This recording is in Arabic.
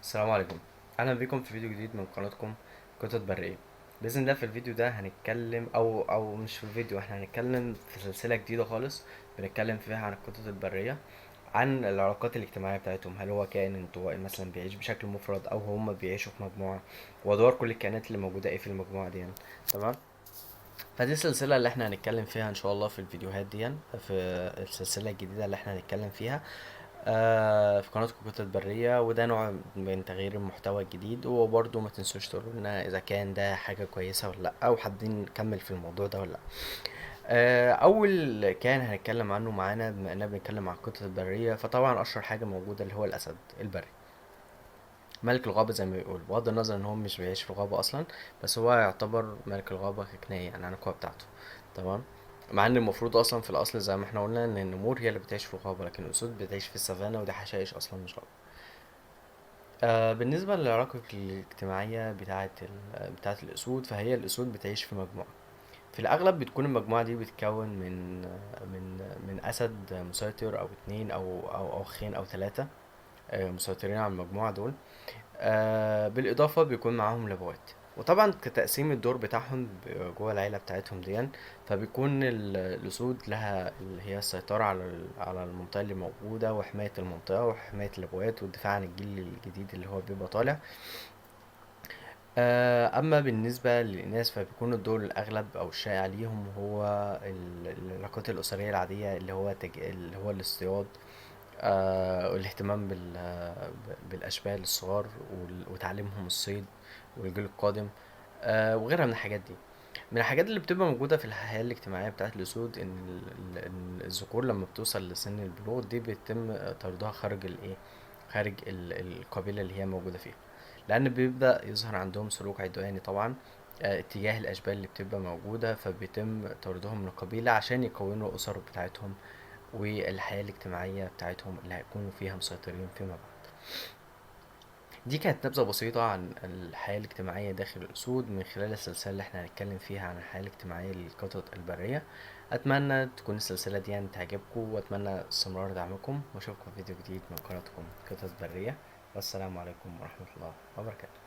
السلام عليكم. اهلا بكم في فيديو جديد من قناتكم قطط برية. باذن الله في الفيديو ده هنتكلم او مش في الفيديو، احنا هنتكلم في سلسله جديده خالص بنتكلم فيها عن القطط البريه، عن العلاقات الاجتماعيه بتاعتهم. هل هو كائن انطوائي مثلا بيعيش بشكل مفرد او هم بيعيشوا في مجموعه، وادوار كل الكائنات اللي موجوده ايه في المجموعه دي يعني. تمام. فدي السلسله اللي احنا هنتكلم فيها ان شاء الله في الفيديوهات دي، في السلسله الجديده اللي احنا هنتكلم فيها في قناتكم قطط برية. وده نوع من تغيير المحتوى الجديد. وبرضه ما تنسوش تقولوا لنا اذا كان ده حاجة كويسة ولا لا، او حابين نكمل في الموضوع ده ولا لا. اول كان هنتكلم عنه معانا، بما اننا بنتكلم عن القطط البرية، فطبعا اشهر حاجة موجودة اللي هو الاسد البري، ملك الغابة زي ما بيقول، بغض النظر ان هو مش بيعيش في الغابة اصلا، بس هو يعتبر ملك الغابة ككناية يعني عن القوة بتاعته. تمام. مع ان المفروض اصلا في الاصل زي ما احنا قلنا ان النمور هي اللي بتعيش في الغابة، لكن الاسود بتعيش في السافانا، ودي حشائش اصلا مش غابة. بالنسبة للعلاقة الاجتماعية بتاعة الأسود، فهي الأسود بتعيش في مجموعة. في الأغلب بتكون المجموعة دي بتتكون من أسد مسيطر أو اتنين أو أخين أو تلاتة مسيطرين على المجموعة دول. بالإضافة بيكون معاهم لبوات. وطبعا كتقسيم الدور بتاعهم جوه العيلة بتاعتهم دي، فبيكون الأسود لها اللي هي السيطرة على المنطقة اللي موجودة، وحماية المنطقة، وحماية الأبوات، والدفاع عن الجيل الجديد اللي هو بيبقى طالع. أما بالنسبة للإناث فبيكون الدور الأغلب أو الشائع ليهم هو العلاقات الأسرية العادية، اللي هو الاصطياد، والاهتمام بالأشبال الصغار، وتعليمهم الصيد والجيل القادم، وغيرها من الحاجات دي. من الحاجات اللي بتبقى موجودة في الحياة الاجتماعية بتاعت الأسود إن الذكور لما بتوصل لسن البلوغ دي بيتم طردها خارج خارج القبيلة اللي هي موجودة فيها، لأن بيبدأ يظهر عندهم سلوك عدواني طبعا اتجاه الأشبال اللي بتبقى موجودة، فبيتم طردهم من القبيلة عشان يكونوا الأسر بتاعتهم والحياة الاجتماعية بتاعتهم اللي هيكونوا فيها مسيطرين فيما بعد. دي كانت نبذة بسيطة عن الحياة الاجتماعية داخل الأسود من خلال السلسلة اللي احنا هنتكلم فيها عن الحياة الاجتماعية للقطط البرية. أتمنى تكون السلسلة دي يعني تعجبكم، وأتمنى استمرار دعمكم، وأشوفكم في فيديو جديد من قناتكم قطط برية. والسلام عليكم ورحمة الله وبركاته.